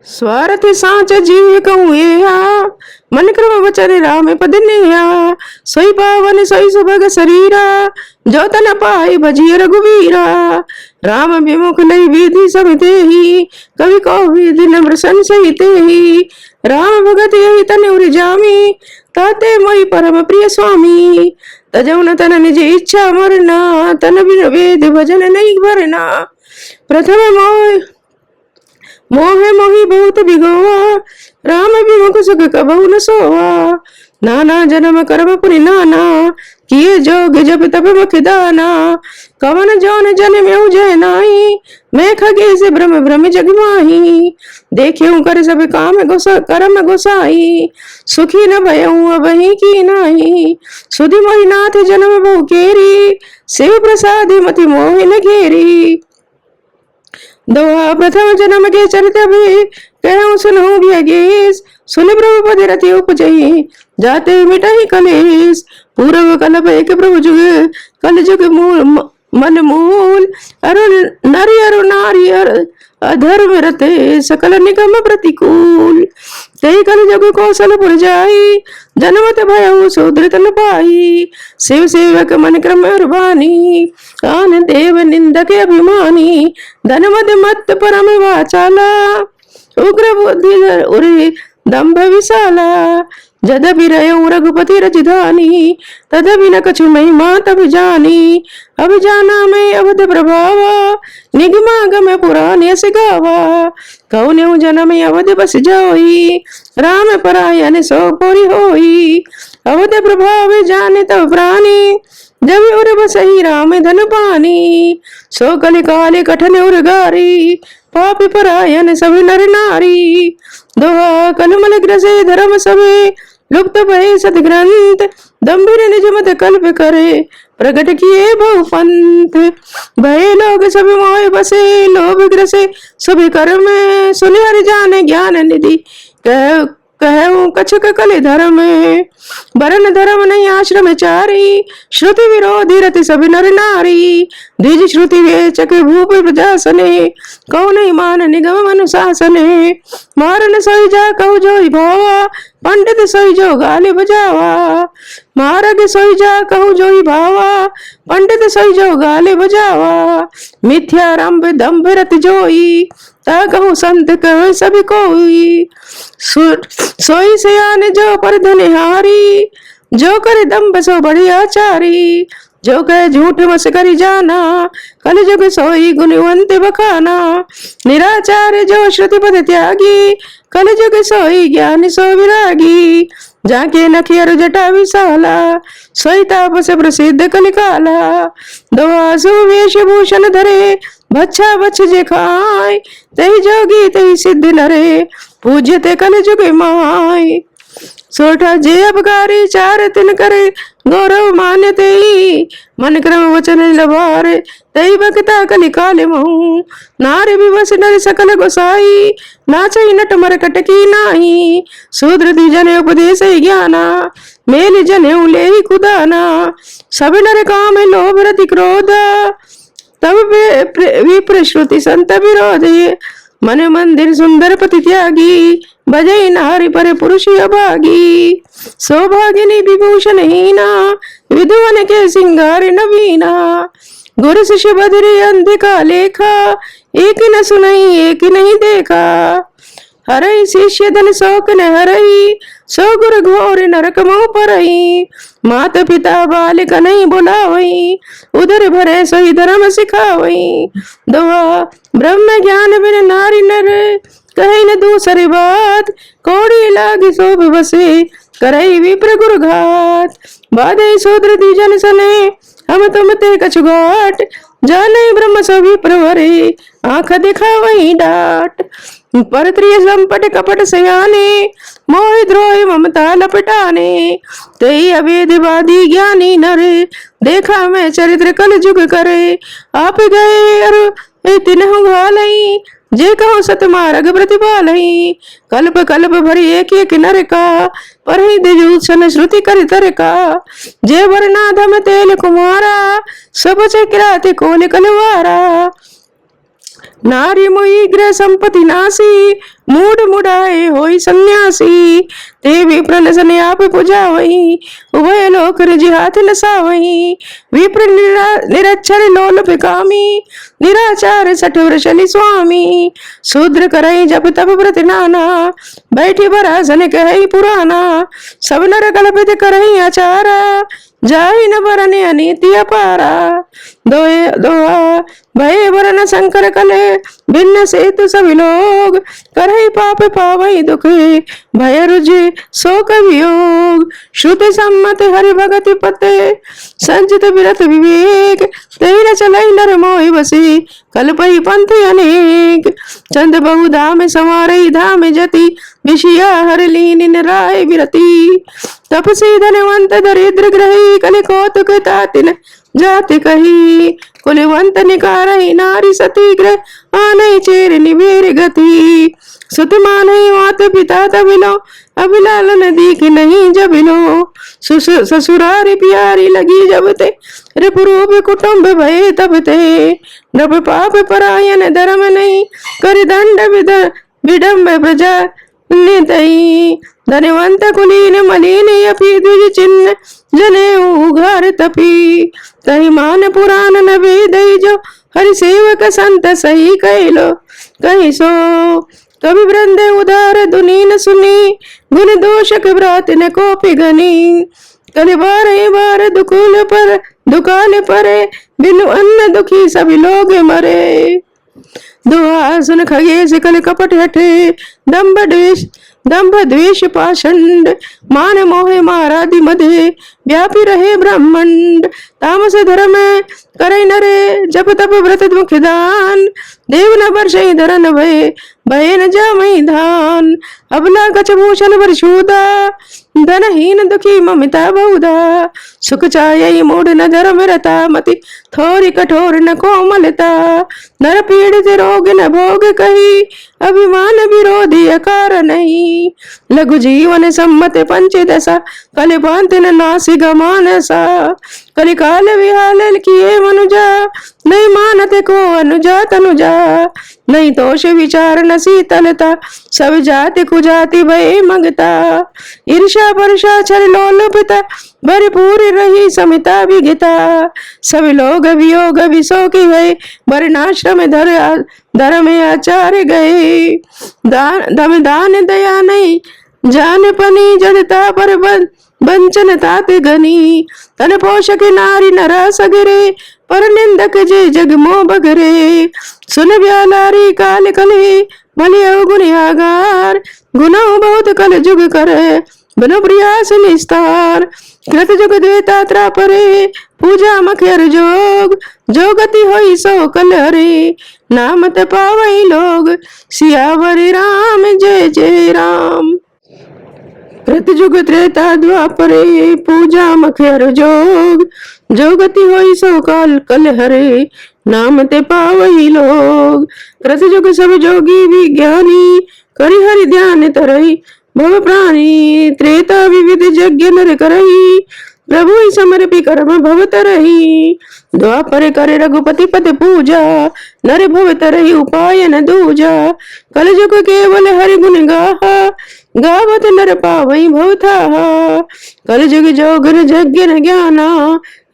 स्वार्थ सांच जीव कहूँ हा, मन क्रम वचन राम पद नेहा। सोई पावन सोई सुभग शरीरा, जो तन पाई भजिय रघुवीरा। राम विमुख लई विधि सब तेहि, कवि को विधि नम्र संशय तेहि। राम भगत यही तन उर जामी, ताते मोहि परम प्रिय स्वामी। तजौ न तन निज इच्छा मरना, तन बिन वेद भजन नहीं भरना। प्रथम मोह मोहि बहुत बिगोआ, राम विमुख सुख कबहु न सोआ। नाना जन्म कर्म पुनि नाना, किए जोग जप तप मुख दाना। कवन जौन जन में जय नाई, मैं खगे से भ्रम भ्रम जग माही। देख्यऊ कर सब काम कर्म गोसाई, सुखी न भयऊ अबहि की नाही। सुधि मोहि नाथ जन्म बहु केरी, शिव प्रसाद मति मोहि न घेरी। दोहा प्रथम जन्म के चरित भी, कहूँ सुनहु व्यगेश। सुन प्रभु पद रति उपजहि, जाते मिटहि कलेश। पूर्व कल्प एक प्रभु जुग, कल जुग मन मूल। अरुण नरि अरु नारी अधर्म रते, सकल निगम प्रतिकूल। कई कल जग कौशलपुर जाई, जनमत भयउ शूद्र तन पाई। शिव सेवक मन क्रम बानी, कान देव निंदक अभिमानी। धनमद मत परम वाचाला, उग्र बुद्धि उरे दम्भ विशाला। जदपि रयऊ रघुपति रजधानी, तदपि न कछु महिमा तब जानी। अब जाना मैं अवध प्रभावा, निगमागम पुराण यस गावा। कौन्यऊ जन्म अवध बस जाई, राम परायण सो पुरी होई। अवध प्रभाव जाने तब प्राणी, जब उर बसही राम धन पानी। सो कलि काले कठन उर्गारी, पापी परायण सब नर नारी। दोहा कलमल ग्रसे धर्म सबे, लुप्त भय सदग्रंथ। दम्भिर निज मत कल्प करे, प्रकट किए बहु पंथ। भय लोग सब मोह बसे, लोभ ग्रसे सभी कर्म। सुनि हरि जाने ज्ञान निधि, कहूँ कछुक कलि धर्म। वरण धर्म नहीं आश्रम चारी, श्रुति विरोधी रति सब नर नारी। द्विज श्रुति वेचक भूप प्रजासने, कौ नहीं मान निगम अनुशासने। मारन सोई जा कहु जोई भावा, पंडित सोई जो गाली बजावा। मारग सोई जा कहु जोई भावा, पंडित सोई जो गाली बजावा। मिथ्यारंभ दम्भ रति जोई, ता कहूँ संत कह सभी कोई। सोई सयान जो पर धनिहारी, जो करे दम्भ सो बड़ी आचारी। जो कहे झूठ मस करी जाना, कल जुग सोई गुणवंत बखाना। निराचार जो श्रुति पद त्यागी, कल जुग सोई ज्ञान सो विरागी। जाके नखियर जटा विशाला, सोई तापस प्रसिद्ध कलिकाला। दोहा सुवेश भूषण धरे, भच्छा बछ जे खाय। तही जोगी तही सिद्ध नरे, पूज्यते कल जुग माय। सोठा जे अपकारी चार तिन करे, गौरव मान्यते मन क्रम वचन लभारे। तई बकता कलि काले महू, नारी विवश नर सकल गोसाई। नाचई नट मरकट की नाही, शूद्र द्विजन उपदेश ज्ञाना। मेल जनेऊ ले कुदाना, सब नर काम लोभ रति क्रोध। तब विप्र श्रुति संत विरोधे, मन मंदिर सुंदर पति त्यागी। बजई नारी पर पुरुष अभागी, सौभागिनी विभूषण हीना। विधुवन के सिंगार नवीना, गुरु शिष्य बधरे अंधिका लेखा। एक न सुनई एक नहीं देखा, हरई शिष्य धन शोक न हरई। सो गुरु घोर नरक मोह परई, मात पिता बालिक नहीं बुलावई। उधर भरे सोई धर्म सिखावई। दोहा ब्रह्म ज्ञान बिन नारी नर, कहीं न दूसरी बात। कौड़ी लागी शोभ बसे, करई विप्र गुरु घात। बाधे शूद्र द्विजन सने, हम तुम ते कछु घाट। जाने ब्रह्म सभी प्रवरे, आंख दिखावई डाट। परत्रिय संपट कपट सयाने, मोह द्रोह ममता लपटाने। तेई अवेदवादी ज्ञानी नरे, देखा मैं चरित्र कल जुग करे। आप गए अरु तिनहु घालई, जे कहो सत मार्ग प्रतिपालई। कल्प कल्प भरी एक एक नर का, पर ही दिजूषण श्रुति कर तर का। जे वरना धम तेल कुमारा, सब चक्राति कोल कलवारा। नारी मोही गृह संपत्ति नासी, मूड मुडाए होई सन्यासी, ते विप्र सन आप पूजा वही, उभय लोक रिज हाथ लसावही। विप्र निरक्षर लोल पिकामी, निराचार सठ वृषलि स्वामी। शूद्र करई जप तप व्रत नाना, बैठी बरासन कहई पुराना। सब नर कल्पित करई आचारा, जाहि न बरने अनीति अपारा। दोहा भय वरन शंकर कले, भिन्न सेतु सभी लोग। करहि पाप पावई दुख, भय रुझे शोक वियोग। श्रुति सम्मत हरि भगति पते, संचित विरत विवेक। तेरा चलई नर मोहि बसी, कल्पहि पंथ अनेक। चंद बहु धाम संवारई धाम जति, विषया हर लीन राय विरति। तपसी धनवंत दरिद्र ग्रही, कलि कौतुक तातिन जाति कही। कुलवंत निकारहि नारी सती, ग्रह आनहि चेर निबेर गति। सुत मानहि मात पिता तबिलो, अभिलालन दीख नहीं जबिलो। ससुरारी प्यारी लगी जब ते, रिपुरूप कुटुंब भये तब ते। नभ पाप परायण धर्म नहीं, कर दंड विडम्ब प्रजा नितई। धनवंत कुलीन मलिन अपि, द्विज चिन्ह जनेऊ घर तपी। तहि मान पुराण न वेदई, जो हरि सेवक संत सही कैलो कहि सो। कवि वृंद उदार दुनीन सुनी, गुण दोषक व्रात न कोपि गनी। कलि बार दुकाल परे, बिनु अन्न दुखी सभी लोग मरे। दुआ सुन खगेश कल कपट हटे, दंभ द्वेष पाषंड। मान मोहे मारादि मधे, व्यापी रहे ब्रह्मंड। तामस धर्म करे नरे, जप तप व्रत मुख दान। देव न वर्षई धरन भय, भय न जामई धान। अबला कछ भूषण वर्षूदा, धनहीन दुखी ममिता बहुधा। सुख चायई मूढ़ न धर्म रता, मति थोरी कठोर न कोमलता। नर पीड़ित रोग न भोग कही, अभिमान विरोधी अकार नहीं। लघु जीवन सम्मत पंचदशा, कलि भांति न नासी गमानसा। कलि काल विहाल किए मनुजा, नहीं मानते को अनुजा तनुजा। नहीं तोष विचार न शीतलता, सब जाति कुजाति भय मंगता। ईर्षा परषा छल लोलुपता, भरपूर रही समिता विगिता। सब लोग वियोग विशोकी है, वर्णाश्रम धर्म आचार्य गए। दान दया नहीं जान पनी, जड़ता पर बंचन तात गनी। तन पोषक नारी नरा सगरे, पर निंदक जे जग मोह बगरे। सुन ब्यालारी काल कले, भले गुनियागार। गुनाह बहुत कल जुग करे, बनो प्रयास निस्तार। कृत जुग देता त्रापरे, पूजा मखेर जोग। जो गति होई सो कल हरे, नाम ते पावई लोग। सियावर राम जय जय राम। कृत जुग त्रेता द्वापरे, पूजा मखेर जोग। जो गति होई सो कल हरे, नाम ते पावई लोग। कृत जुग सब जोगी विज्ञानी, करि हरि ध्यान तरई भव प्राणी। त्रेता विविध यज्ञ नर करई, प्रभु समर्पी कर्म भव तरही। द्वापर करे रघुपति पति पूजा, नर भव तरही उपाय न दूजा। कल जुग केवल हरि गुण गाहा, गावत नर पावई भव थाहा। कल जुग जोगर यज्ञ न ज्ञाना,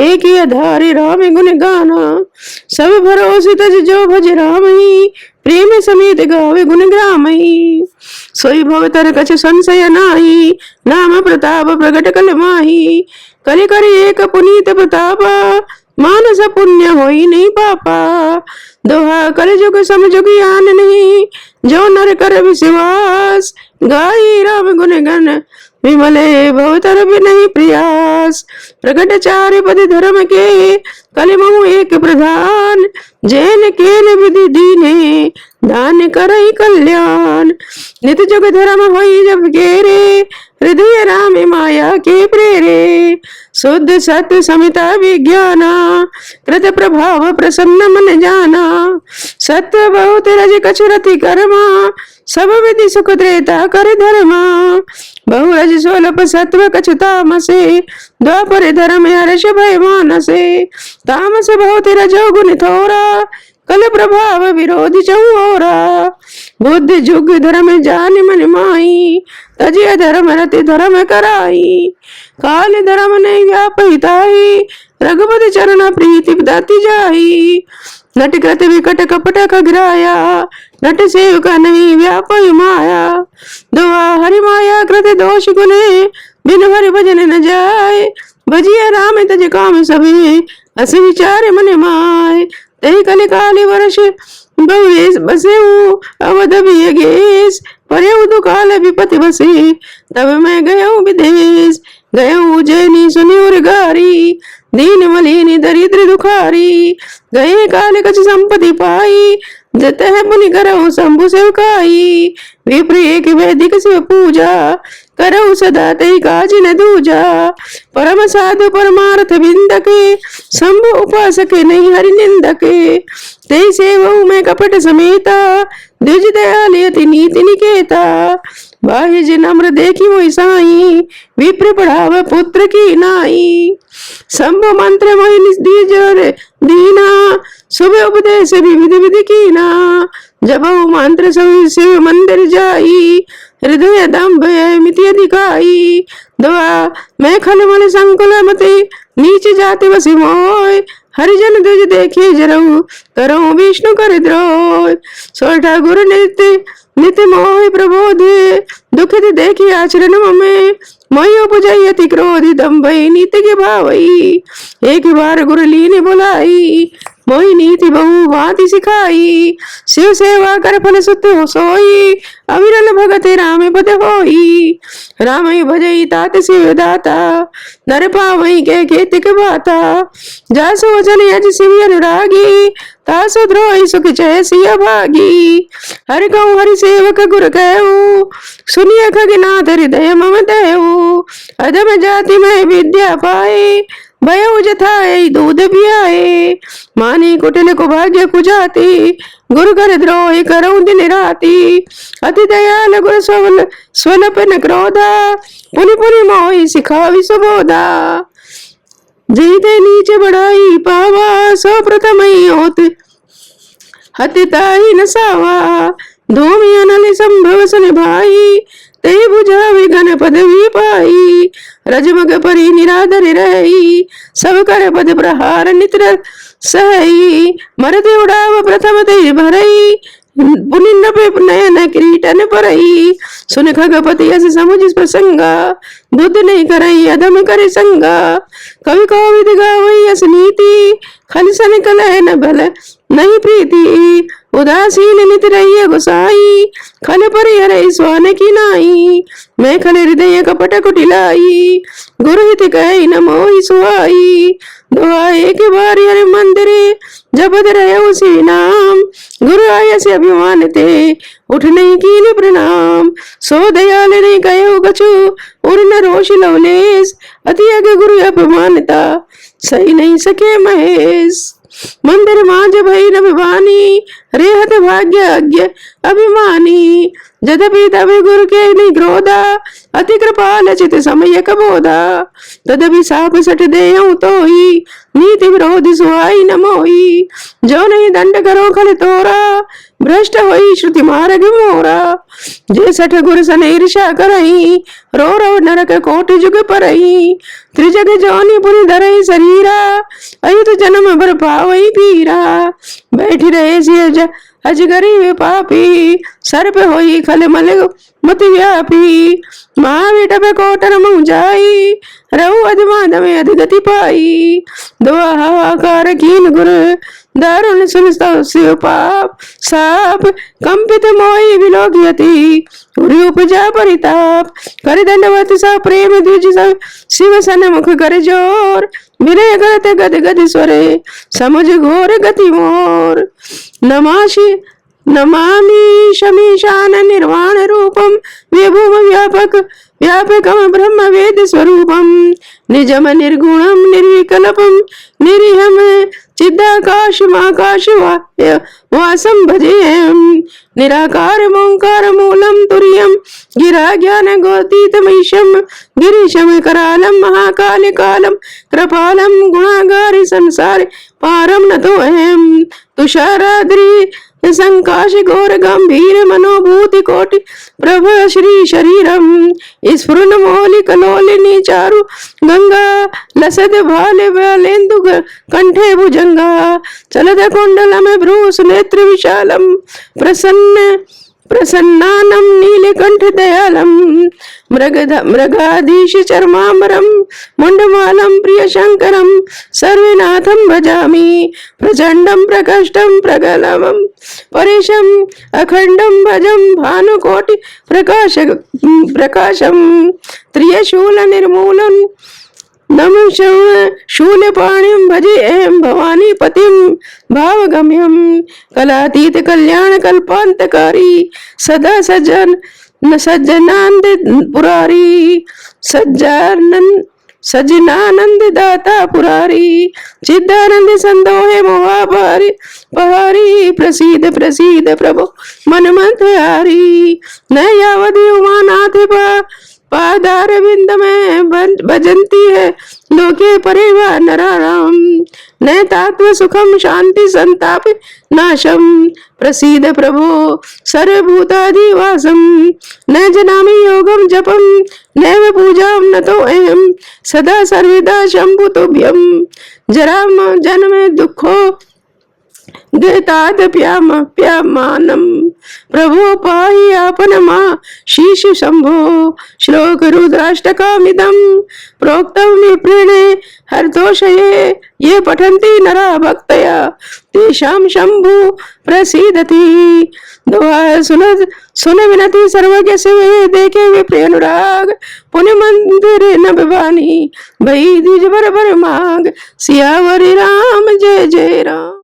एक ही आधार राम गुण गाना। सब भरोसे तज जो भज राम ही, प्रेम समेत गावे गुण ग्रामही। सोई भव तर कछ संशय नाही, नाम प्रताप प्रगट कल माही। कलि कर एक पुनीत प्रतापा, मानस पुण्य होई नहीं पापा। दोहा कल जुग समझुग आन नहीं, जो नर कर विश्वास। गाई राम गुण गण, विमले भवतर भी नहीं प्रयास। प्रगट चार पद धर्म के, कलिमहु एक प्रधान। जैन केन विधि दीने, दान करई कल्याण। नित जुग धर्म होई जब गेरे, हृदय राम माया के प्रेरे। शुद्ध सत्य समिता विज्ञाना, कृत प्रभाव प्रसन्न मन जाना। सत्य बहुत रज कछु रति कर्मा, सब विधि सुख त्रेता कर धर्मा। बहुरज स्वल्प सत्व कछु तामसे, द्वापर धर्म हर्ष भय मानसे। तामस बहुत रजो गुण थोरा, कल प्रभाव विरोधी चौरा। बुद्धि जुग धर्म जान मन माई, तजिय धर्म रति धर्म कराई। काल धर्म नहीं व्यापिताई, रघुपति चरण प्रीति दाती जाई। नट कृत विकट कपट खगराया, नट सेवका नहीं व्यापय माया। दुआ हरि माया कृत दोष गुने, बिन हरि भजन न जाय। भजिया राम तज काम सभी, अस विचार मन माय। तही कलि काली वर्ष बहुवेश बसेऊ, अवध वियगेश पर्यऊ दुकाल विपति बसे। तब मैं गयऊ विदेश, गयऊ उज्जैनी सुनी उर गारी। दीन मलिनी दरिद्र दुखारी, गए काल कछ संपत्ति पाई। जत है पुनि करऊ शंभु सेवकाई। विप्र एक वैदिक शिव पूजा, करऊ सदा तई काज न दूजा। परम साधु परमार्थ बिंदके, शंभु उपासक नहीं हरि निंदके। तई सेवऊ में कपट समेता, द्विज दयाल यति नीति निकेता। बाह्य जिन नम्र देखी मोहि साई, विप्र पढ़ाव पुत्र की नाई। शंभु मंत्र मोहि दीना, शुभ उपदेश विविध विधि कीना। जब मंत्र शिव मंदिर जाई, हृदय दम्भ मिति अधिकाई। दुआ मैं खलमल संकुल मते, नीच जाति वसी मोय। हरिजन द्विज देखे जरऊ, करऊ विष्णु कर द्रोह। सोठा गुरु नित्य मोहि प्रबोधे, दुखित देखी आचरण में। मोहि उपजई अति क्रोधि, दम्भई नीति के भावई। एक बार गुरु लीने बुलाई, मोहि नीति बहु भांति सिखाई। शिव सेवा कर फल सुत हो सोई, अविरल भगत राम पद होई। राम भजई तात शिव दाता, नर पावई के खेतिक बाता। जासो वचन यज शिव अनुरागी, तासो द्रोही सुख जय सिया भागी। हरि कहूँ हरि सेवक गुर कहूँ, सुनिय खगनाथ हृदय मम देहु। अधम जाति में विद्या पाए, भयउ जथाए दूध पियाए। मानी कुटिल को भाग्य कुजाती, गुरु कर द्रोही करऊ दिन राती। अति दयाल गुरु स्वल्प न क्रोधा, पुनि पुनि मोहि सिखावी सुबोधा। जीते नीचे बढ़ाई पावा, सो प्रथम होत हति ताहि न सावा। धूमि अनल संभव सन भाई, ते बुझावे गण पदवी पाई। रजमग परी निराधर रही, सब कर पद प्रहार नित्र सही। मरद उड़ाव प्रथम ते भरई, पुनि नयन किरीटन परई। सुन खगपति यस समुझ प्रसंगा, बुद्ध नहीं करई अधम करे संगा। कवि कोविद गावई यस नीति, खलसन कलह न भल नहीं प्रीति। उदासीन नित रहिए गोसाई, खल परिहरई स्वान की नाई। मैं खल हृदय कपट कुटिलाई, गुरु हित कहि न मोहि सुहाई। दुआ एक बार हरि मंदिरे, जपत रहे उसी नाम। गुरु आय से अभिमान ते, उठ नहीं कीन प्रणाम। सो दयाल नहीं कहो कछु, उर न रोष लवलेश। अति अग गुरु अपमानता, सही नहीं सके महेश। मंदिर मांझ भई न विवानी, रेहत भाग्य अज्ञ अभिमानी। जदपि तभी गुरु के नहीं क्रोधा, अति कृपाल चित समय कबोधा। तदपि साप सट देहूं तो ही, नीति विरोधी सुहाई न मोही। जो नहीं दंड करो खल तोरा, भ्रष्ट होई श्रुति मार्ग मोरा। जे सठ गुरु सन ईर्षा करई, रो रो नरक कोटि जुग परई। त्रिजग जोनि पुनि धरई शरीरा, अयुत जन्म भर पावई पीरा। बैठी रहे सिय अजगरी वे पापी, सर्प होई खल मल मति व्यापी। महाविटप कोटर मुँह जाई, रहु अधमाद में अधगति पाई। दुआ हाहाकार कीन गुरु, दारुण सुन शिव पाप। साप कंपित मोहि विलोकियति, उरि उपजा परिताप। कर दंडवत सा प्रेम द्विज शिव सन मुख कर जोर। विनय गत गद गद स्वरे, समुझ घोर गति मोर। नमामि शमीशान निर्वाण रूपम, विभुम व्यापक व्यापकम ब्रह्म वेद स्वरूपम। निजम निर्गुणम निर्विकल्पम, निरीहम चिदाकाशमाकाश वासम भजेयम। निराकार ओंकार मूलम तुर्यम, गिरा ज्ञान गोतीतमीशम। गिरीशम करालम महाकाल कालम, कृपालम गुणागारि संसार पारम न तो अहम। तुषाराद्रि संकाश घोर गंभीर मनोभूति कोटि प्रभ श्री शरीरम स्फुरन मौलि कलोलिनी चारु गंगा लसद भाले बालेन्दु कंठे भुजंगा चलद कुंडलम भ्रूस नेत्र विशालम प्रसन्न प्रसन्नानं नीलकंठ दयालम मृगाधीश चर्मांबरम मुंडमालं प्रिय शंकरम सर्वनाथं भजामि प्रचंडं प्रकष्टं प्रगलमं परेशम अखंडं भजं भानुकोटि प्रकाशम त्रियशूल निर्मूलन नम शूलपाणिं भजे अहं भवानी पतिं भावगम्यं कलातीत कल्याण कल्पांतकारी सदा सज्जनानंद पुरारी सज्जनानंद दाता पुरारी चिदानंद संदोहे मोहा पहारी प्रसीद प्रसीद प्रभु मन मंत्रहारी न यावदी उमानाथ पादार विंद में भजंती है लोके परिवार नराराम न तात्व सुखम शांति संताप नाशम प्रसीद प्रभो सर्वभूतादिवासम न जनामि योगम जपम नैव पूजाम न तो अहम सदा सर्वदा शंभु तुभ्यम जरा जन्म दुखो प्यामानम प्रभो पाहि आपन मां शीश शंभो श्लोक रुद्राष्टकमिदं प्रोक्तं विप्रेणे हरतोषये ये पठन्ति नरा भक्तया तेषां शंभु प्रसीदति दुआ सुन विनति सर्वज्ञ से देखे विप्र अनुराग पुण्य मंदिर न भवानी भई द्विज बर मांग सियावरी राम जय जय राम।